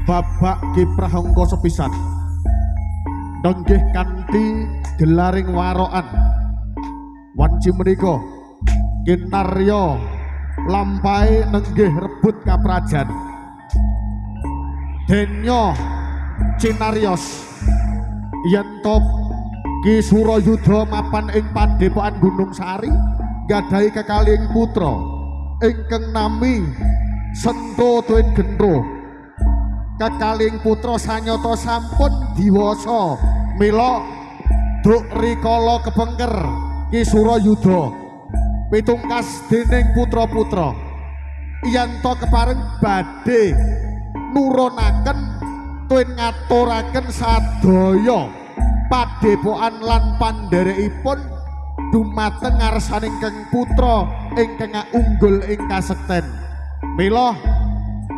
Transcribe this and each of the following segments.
babak kiprah angka sepisan nenggih kanthi gelaring warokan wanci menika kinarya lampahe nenggih rebut kaprajan denya cinarios yen to Ki Surayuda mapan ing Padepokan Gunung Sari gadhahi kekalih putra ingkang nami Sento Tuwin Gendro kekaling putra sanyata sampun diwasa mila Duk rikala kepengker Ki Surayuda pitungkas dening putra-putra iyanta kepareng badhe nurunaken tuwin ngaturaken sadaya padepokan lan pandherekipun dumateng ngarsaning kang putra ingkang unggul ing kasekten mila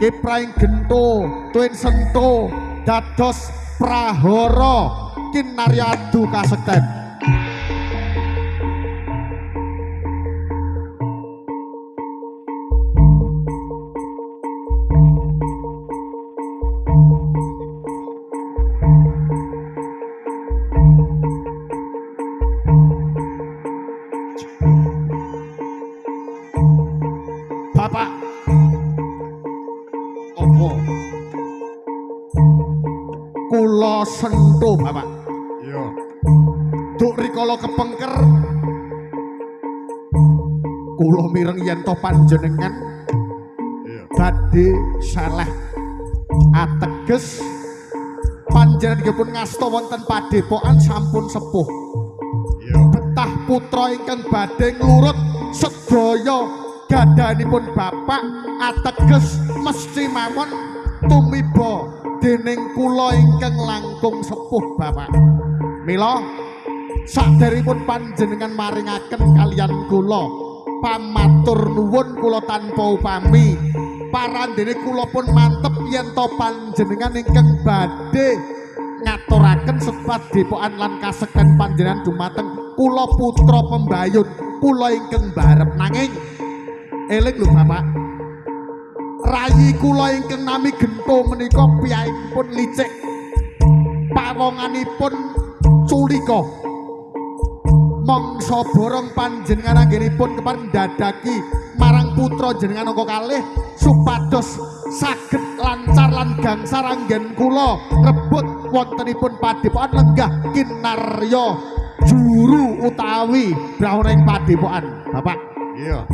Kipraing Gento Tuwin Sento dados prahara kinaryadu kasekten Bapak opo kula Sento Bapak iya Duk rikala kepengker kula mireng yen to panjenengan iya badhe saleh ateges panjenenganipun ngasta wonten padepokan sampun sepuh iya betah putra ingkang badhe nglurut sedaya gadhanipun bapak ateges mesti mawon tumiba dening kula ingkang langkung sepuh bapak mila saderipun panjenengan maringaken kalian kula pamatur nuwun kula tanpa upami parandene kula pun mantep yen to panjenengan ingkang badhe ngaturaken sepadepokan lan kasekten panjenengan dumateng kula putra pembayun kula ingkang barep nanging eling lho bapak rayi kula ingkang nami Gento menika piyambakipun licik pawonganipun culika mangsa borong panjenengan anggenipun kepareng dadaki marang putra jenengan angka kalih supados saged lancar lan gangsar anggen kula rebut wontenipun padepokan lenggah kinarya juru utawi brahoning padepokan bapak iya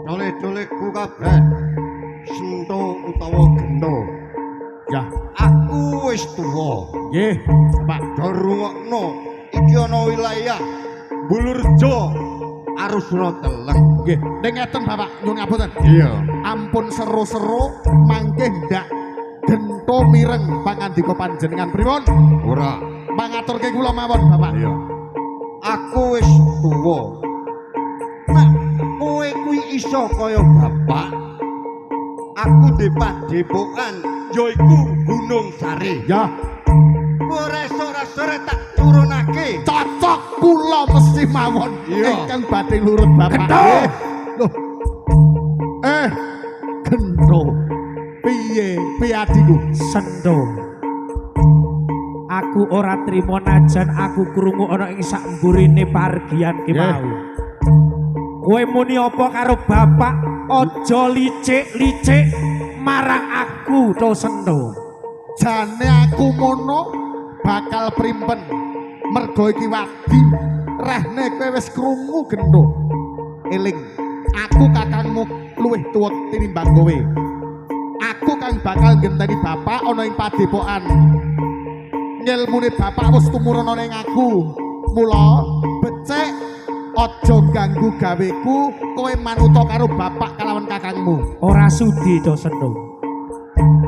colek-colekku kabeh Sento utawa Gento ya aku wis tuwa nggih bapak dorungokno iki ana wilayah Bulurjo Arusna Teleng nggih ning ngeten bapak nyuwun ngapunten iya ampun seru-seru mangke ndak Gento mireng pangandika panjenengan pripun ora pangaturke kula mawon bapak iya aku wis tuwa nek kowe kuwi iso kaya bapak aku di padepokan yaiku Gunung Sari ya ora sore-sore tak turunake cocok kula mesti mawon iya ingkang badhe lurut bapak Gento loh Gento piye adikku Sento aku ora trima najan aku krungu ana ing sak mburine pargian ki mau kowe muni apa karo bapak aja licik-licik marang aku to Sento jane aku mono bakal primpen mergo iki wadi rehne kowe wis krungu Gento eling aku kakangmu luwih tuwa tinimbang kowe aku kang bakal ngenteni bapak ana ing padepokan ngilmune bapak wis tumurun ana ing aku mula becik aja ganggu gaweku kowe manuta karo bapak kalawan kakangmu ora sudi to Sento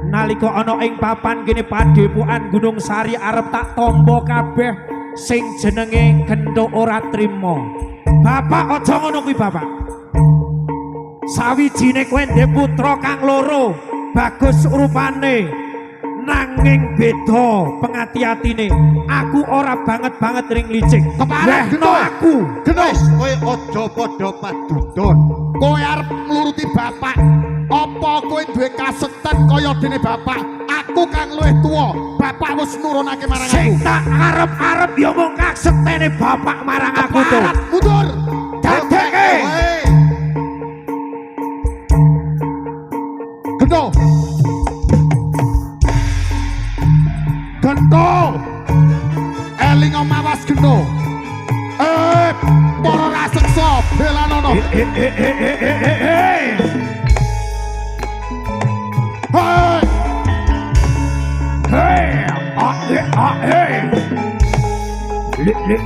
nalika ana ing papan kene padepokan Gunung Sari arep tak tombo kabeh sing jenenge Gento ora trima bapak aja ngono kuwi bapak sawijine kowe ndek putra kang loro bagus rupane nanging beda pengati-atine aku ora banget ring licik kepareng Gento aku wis kowe aja padha padudon kowe arep ngluruti bapak apa kowe duwe kasekten kaya dene bapak aku kang luwih tuwa bapak wis nurunake marang aku sing tak arep-arep ya mung kasektene bapak marang aku to mundur dadeke Gento Gento eling mawas Gento para raseksa belanono Hei,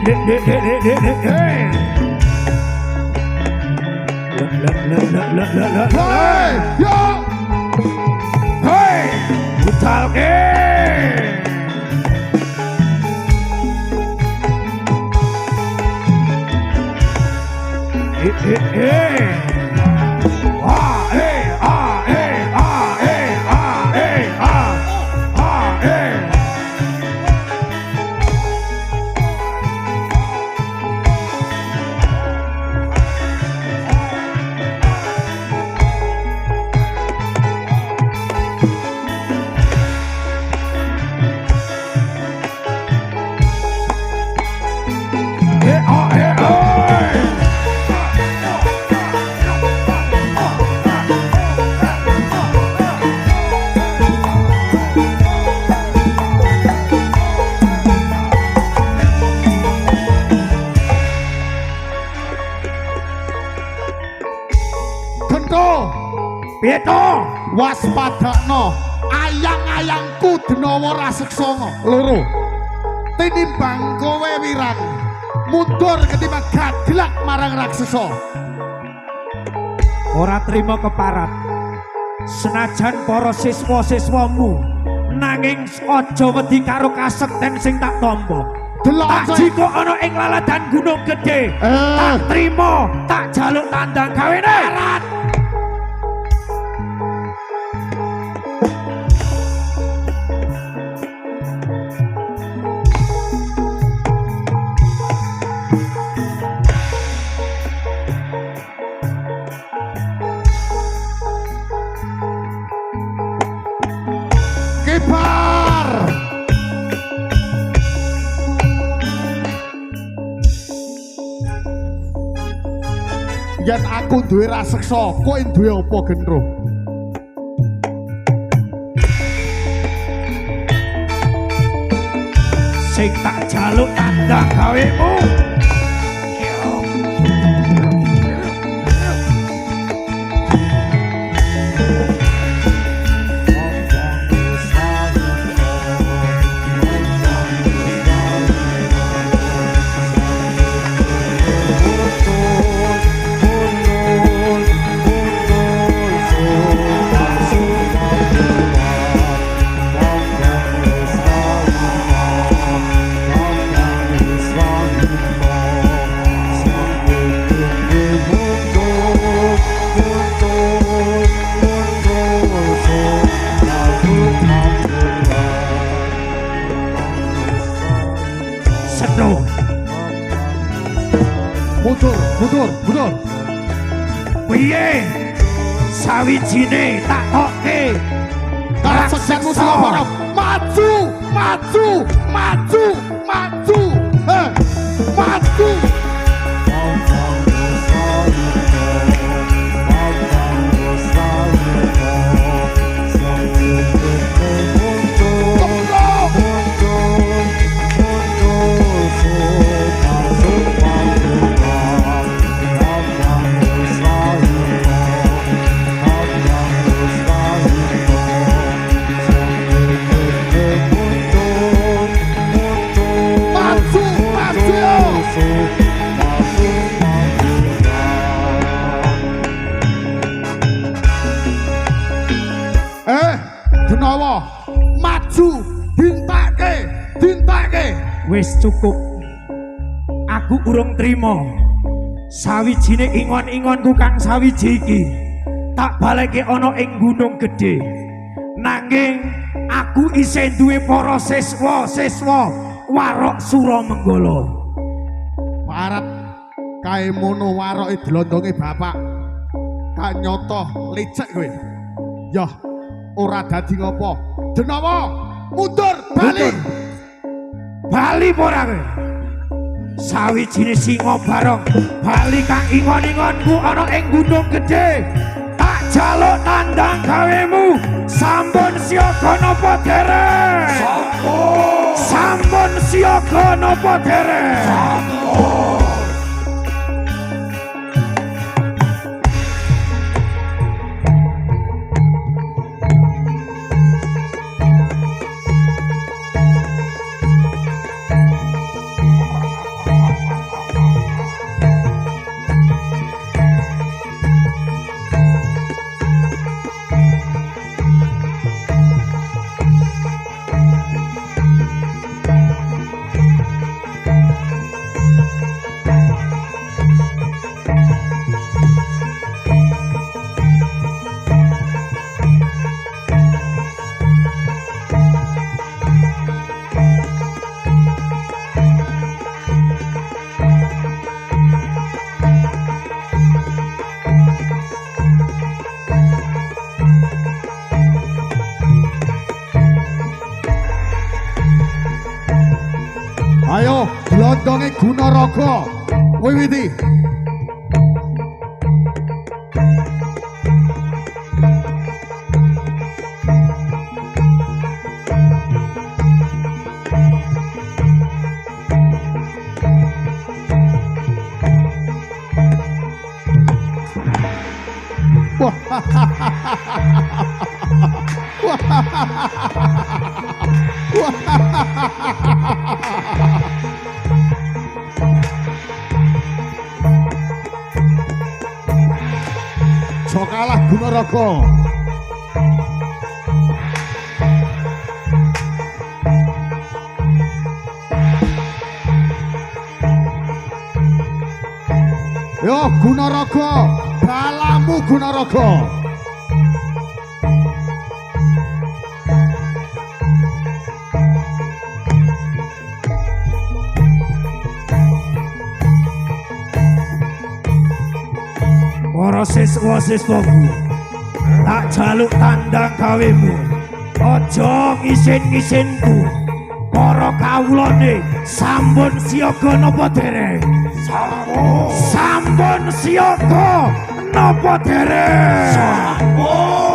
yo. Hei, butalke. Piyeto waspadakno ayang-ayangku Denawa raseksa loro tinimbang kowe wirang mundur ketimbang gadlak marang raksasa ora trima keparat senajan para siswa-siswamu nanging aja wedi karo kasekten sing tak tampa tak jiko ana ing laladan Gunung Gedhe tak trima tak jaluk tandang gawene arat kibar yen aku duwe raseksa kowe duwe apa gendro sing tak jaluk tandang gawemu mundur piye sawijine tak tokke raseksamu Surabaya maju maju Denawa maju dintake wis cukup aku urung trima sawijine ingon-ingonku kang sawiji iki tak baleke ana ing Gunung Gedhe nanging aku isih duwe para siswa Warok Suramenggala parat kae mono waroke dlondonge bapak kak nyoto licik kowe yah ora dadi ngopo Denawa mundur bali ora kowe sawijine singa barong bali kang ingon-ingonku ana ing Gunung Gedhe tak jaluk tandang gawemu sampun siaga napa dereng sampun siaga napa dereng godhonge Gunaraga wiwiti. Aja kalah Gunaraga. Yo Gunaraga, balamu Gunaraga. Para siswa-siswaku, tak jaluk tandang gawemu, aja ngisin-ngisinku. Para kawulane sampun siaga napa dereng? Sampun siaga napa dereng? Sampun.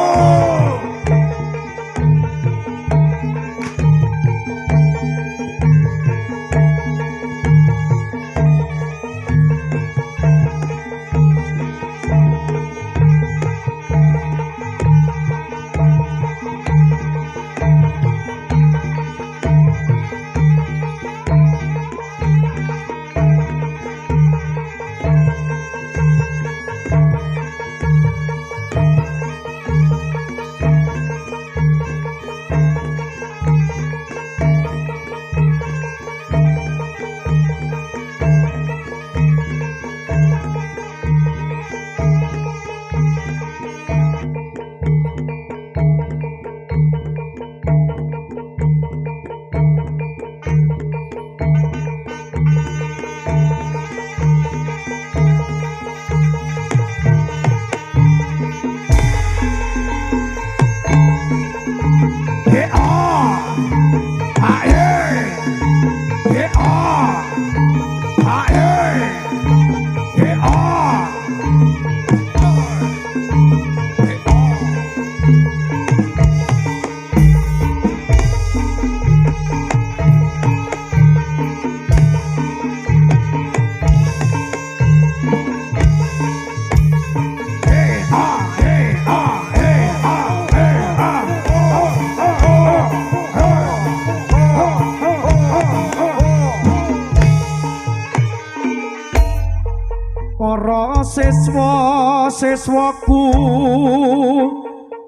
Siswa-siswaku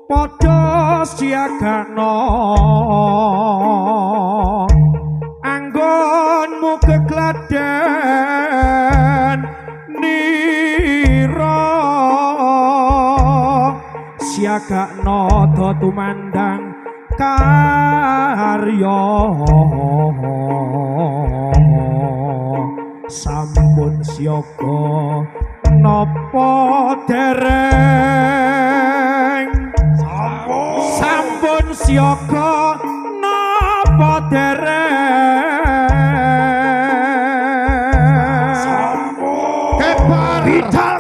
padha siagana anggonmu kegladen nira siagana do tumandang karya sampun siaga napa dereng? Sampun siaga napa dereng? Sampun Kebar bidal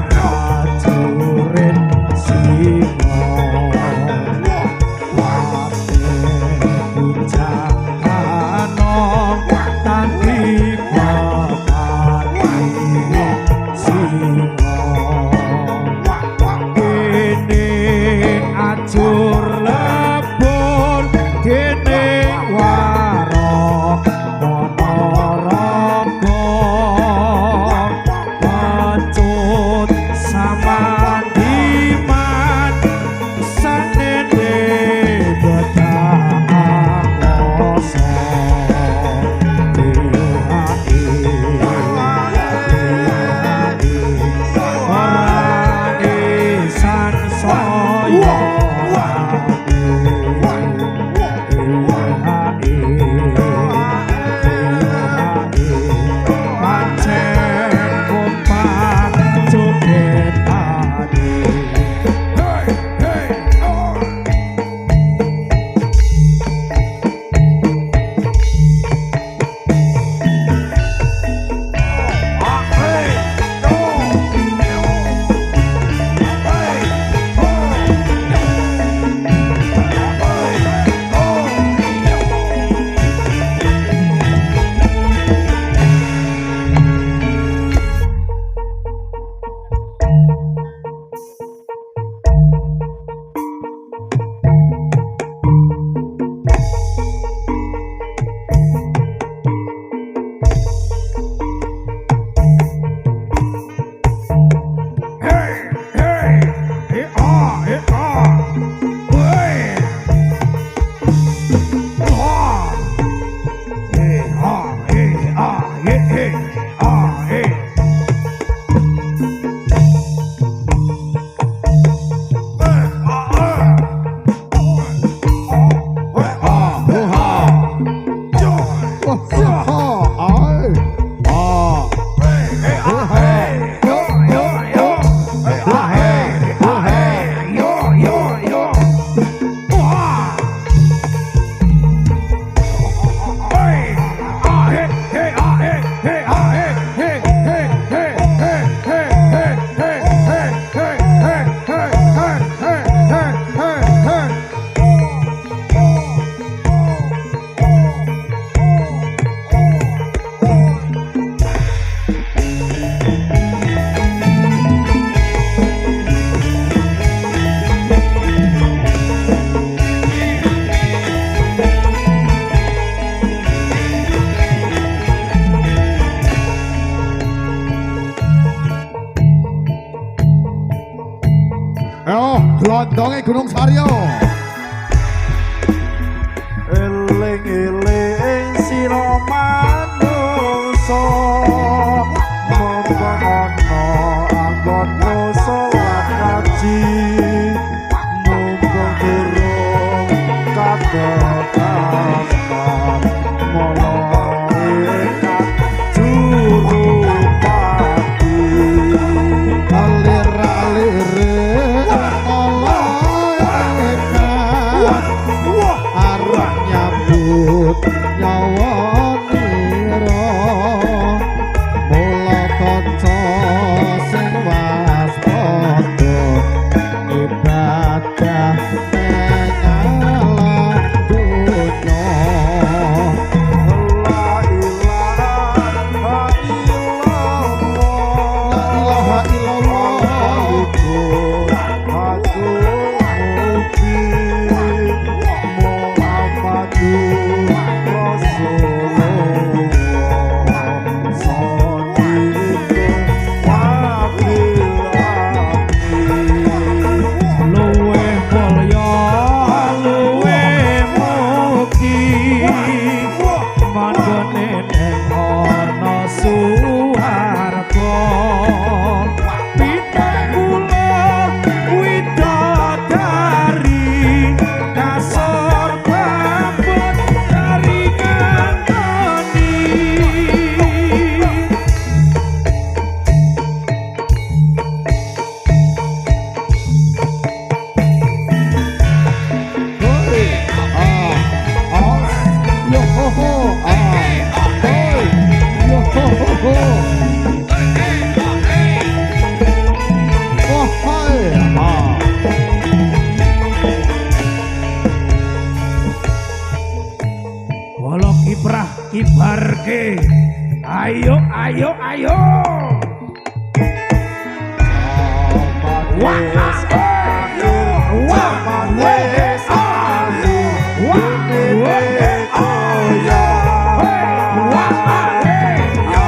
prajurit Singa Bujana tanti bapati Singa kene ajur lebur kene warok monorogo pecut samandiman sanene bedang loso San soyo pancen kompak jogetane Glondonge Gunung Saryo eling-eling sira manungsa monggo ana anggonmu salat kaji monggo durung kadotan malaikat juru pati alir-alire arep nyambut nyawa nira Ayo, ayo, ayo. Wah, ayo. Wah, wes, ayo. Wah, wes, ayo. Wah, ayo.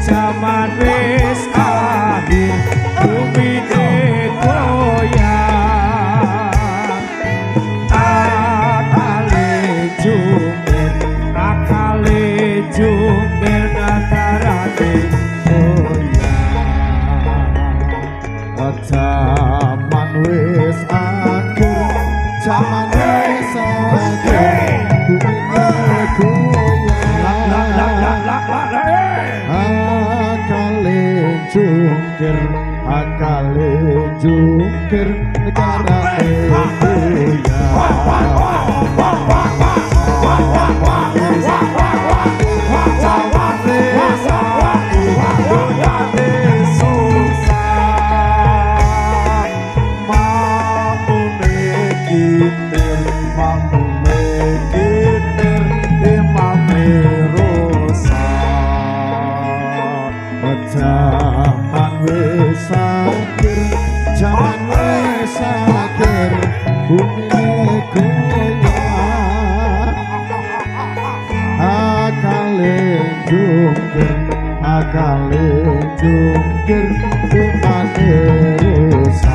Zaman wis akhir, bumi goyang, akale jumir nakarane goyang. Zaman wis akhir, zaman wis akhir, bumi akale jungkir negarane zaman wis akhir, zaman wis akhir, bumi goyang, akale jungkir, imane rusak.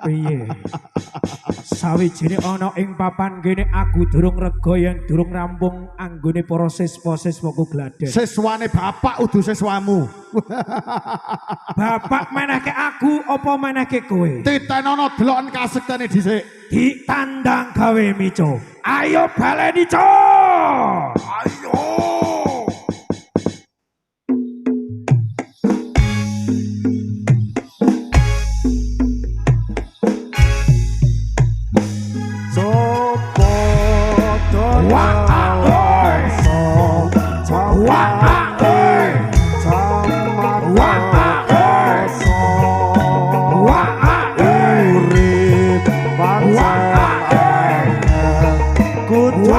Piye? Sawijine ana ing papan kene aku durung rega yen durung rampung anggone para siswa-siswa ku gladen. Siswane bapak udu siswamu. Bapak menehke aku apa menehke kowe? Titenono deloken kasektene dhisik. Ditandang gawe mico. Ayo baleni, Co. Ayo. Kudu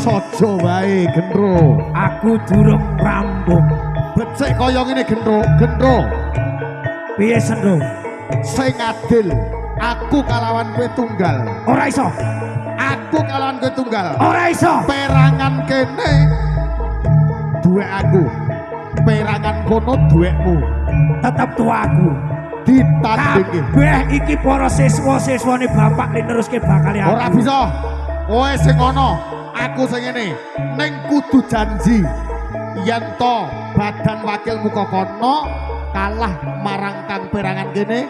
prasaja wae Gendro. Aku durung rampung. Becik kaya ngene Gendro. Piye Sendro? Sing adil, aku kalawan kowe tunggal. Ora iso. Aku kalawan kowe tunggal. Ora iso. Perangan kene duwe aku. Perangan kono duwekmu. Tetep tuaku. Ditandingi. Kabeh iki para siswa-siswane bapak neruske bakal aku. Ora bisa. Kowe sing ngono, aku sing ngene. Ning kudu janji yen to badan wakilmu kok kono kalah marang kang perangan kene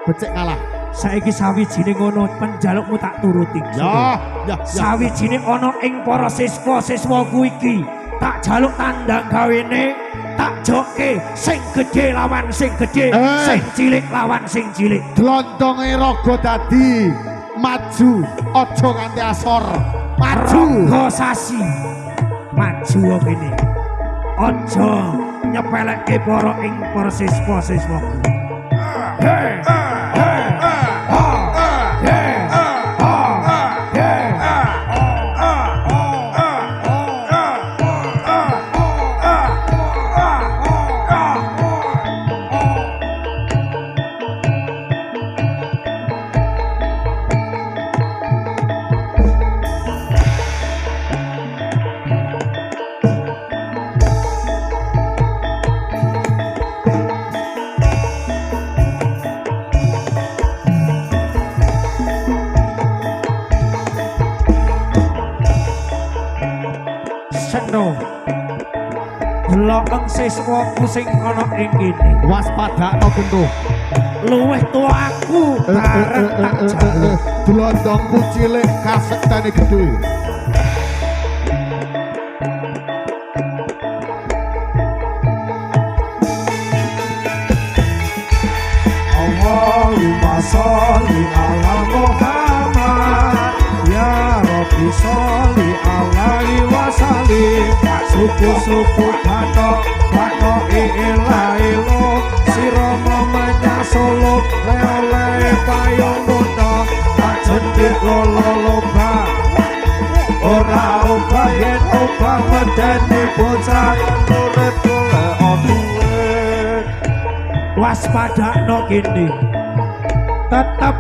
becik kalah. Saiki sawijine ngono penjalukmu tak turuti. Ya. Sawijine ana ing para siswa-siswaku iki tak jaluk tandang gawene, tak joke sing gedhe lawan sing gedhe, sing cilik lawan sing cilik. Dlondonge raga dadi maju aja nganti asor. Maju Raga sasi. Maju kene. Aja nyepelekke para siswa-siswaku. Sendro. Delok siswaku sing ana ing kene. waspadakno Gendro. Luwih tuwa aku bareng tak jaluk. Dlondongku cilik kasektane gedhe. Allahumma sholli ala Muhammad ya Rabbi sholli alaihi wasallim. Suku-suku batok ilailo sirama menyasolo lele payung muda tak jendit lolo-loba ora obah yen obah medeni bocah urip golek duit. Waspadakno kene tetep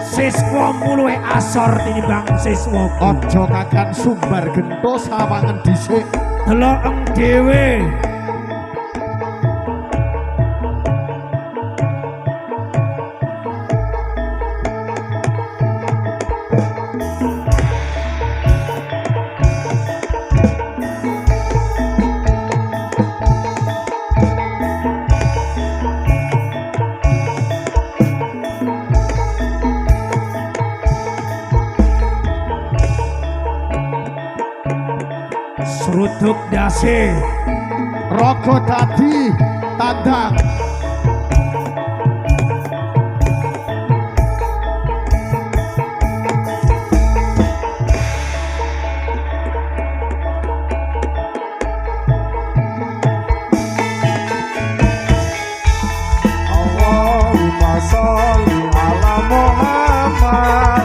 siswamu luwih asor tinimbang siswaku. Aja kakan sumbar gento sawangen dhisik. Delok dhewe. Sruduk dase Raga dadi tandang. Allahumma sholli ala Muhammad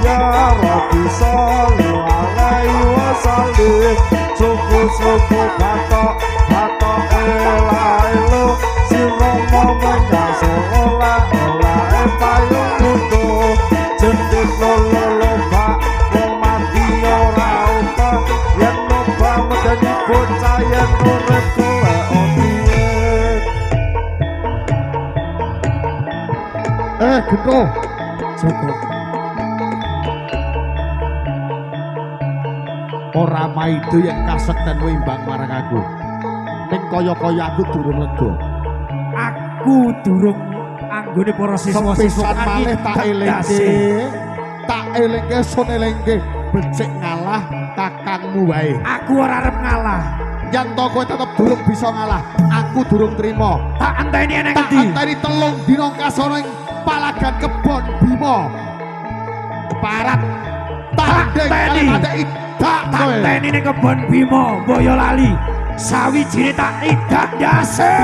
ya Rabbi sholli alaihi wasallim. Suku-suku batok elailo sirama menyasolo elae payung muda jendit lolo-loba wong mati ora upah yen loba medeni bocah yen urip golek duit. Gendro. Cukup. Ora maido yang kasekten imbang marang aku. Ning kaya-kaya aku durung lega. Aku durung anggone para siswa-siswa Sepisan malih tak elingke sun elingke becik ngalah kakangmu wae. Aku ora arep ngalah. Yen to kowe tetep durung bisa ngalah, aku durung trima. Tak enteni nang Tak endi? anteni telung dina kasono ing Palagan Kebon Bima. Parat tanding kali adek idak Tak kowe. enteni ning kebon Bima Boyolali. Sawijine tak idak ndase.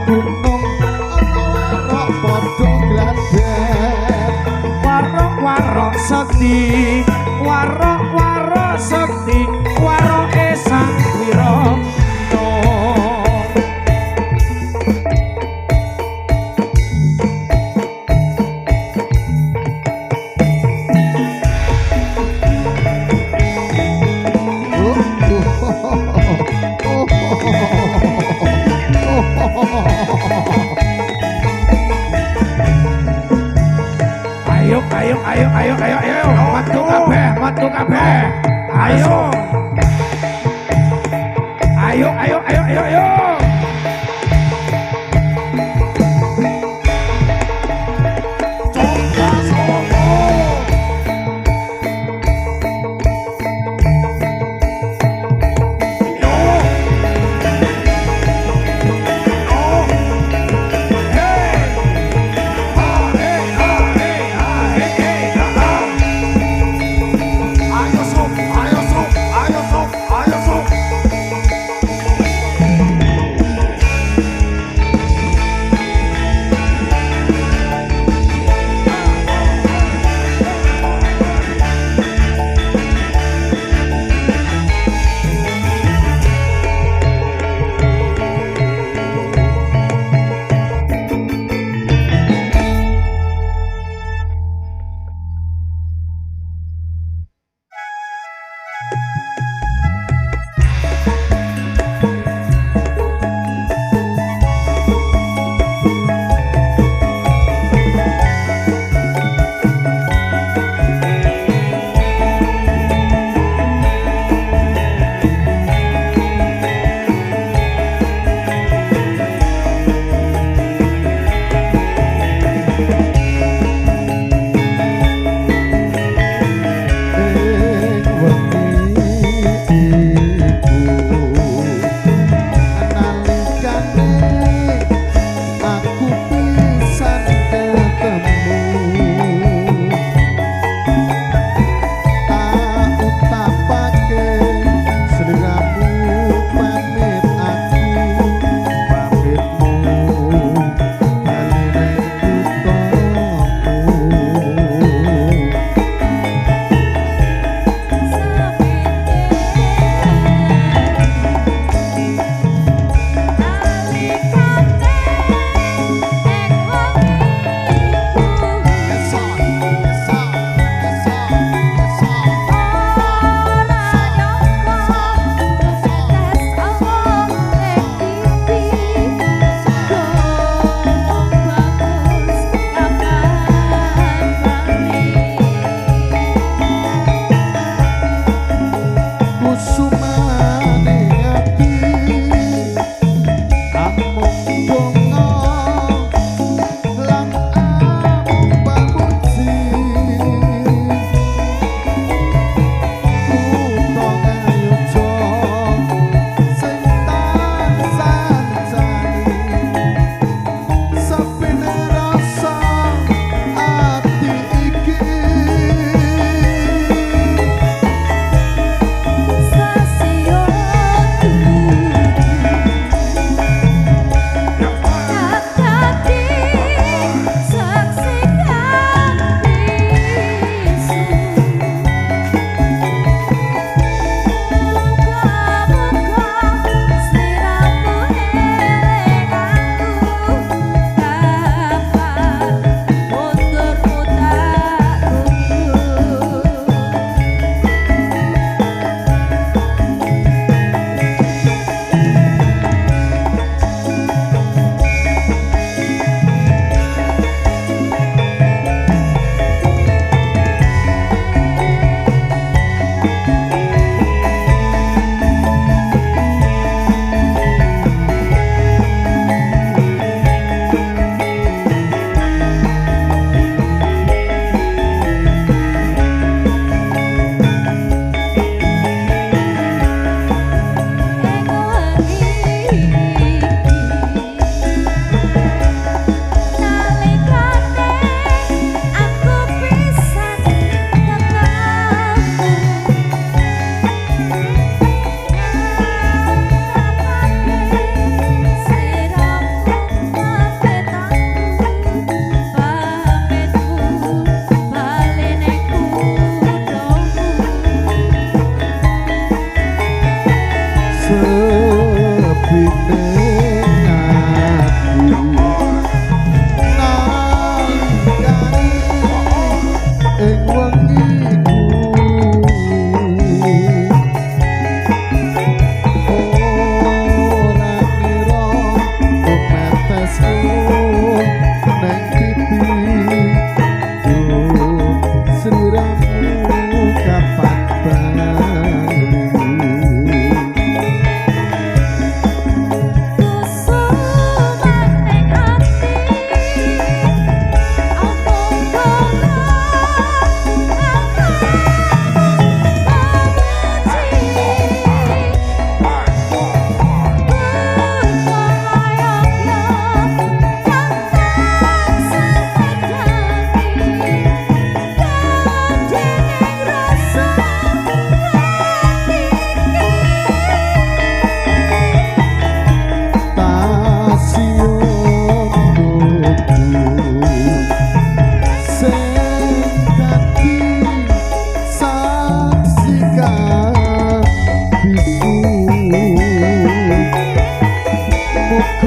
gunung ana warok padha gladhen warok-warok sekti warok-warok sekti waroke sang Wirana ayo metu kabeh ayo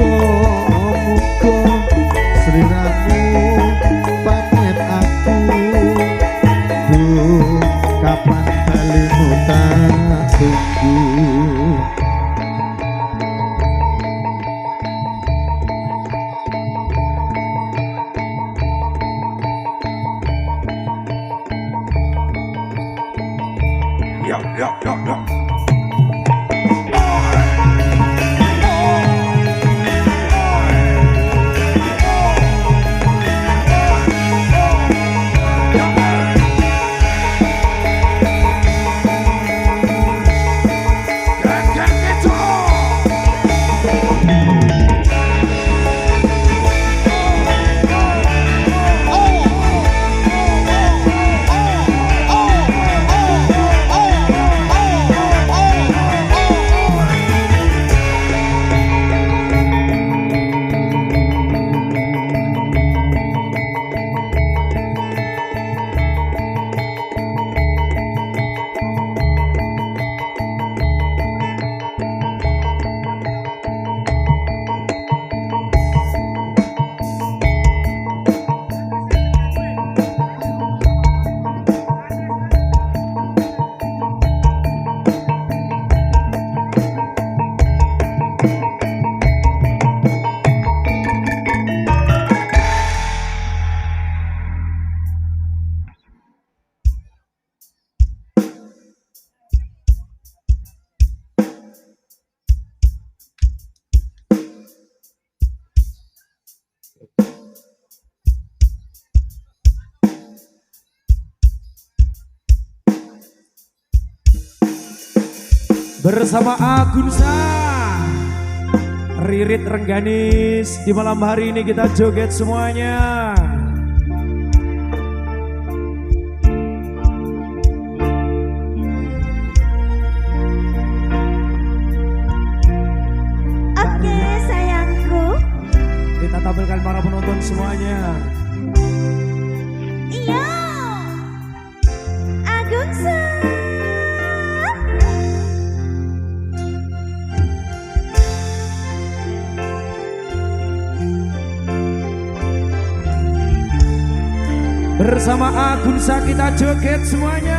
muga sliramu pamit aku duh kapan balimu tak tunggu. Yo yo yo yo. Bersama Agunsa Ririt Rengganis, di malam hari ini kita joget semuanya. Oke sayangku, Kita tampilkan para penonton semuanya. iya Agunsa. Bersama Agunsa kita joget semuanya.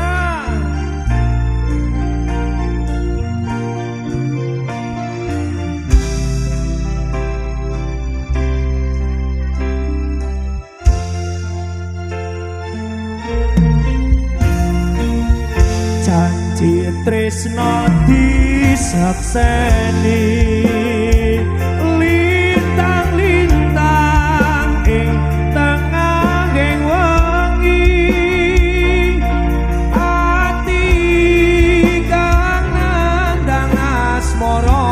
Janji tresno disakseni, lintang-lintang ing tengahing wengi, ati kang nandang asmara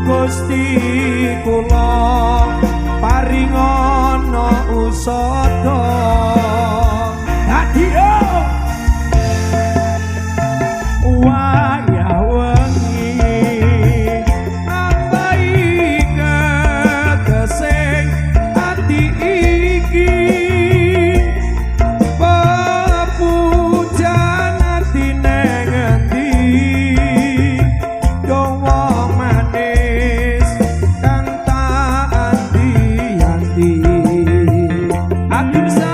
Gusti kula paringana usada. Dadi wayah wengi ambai ketesing ati iki, pepujan atine ngendi dawa manis kang tak anti-anti. Agunsa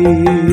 Gusti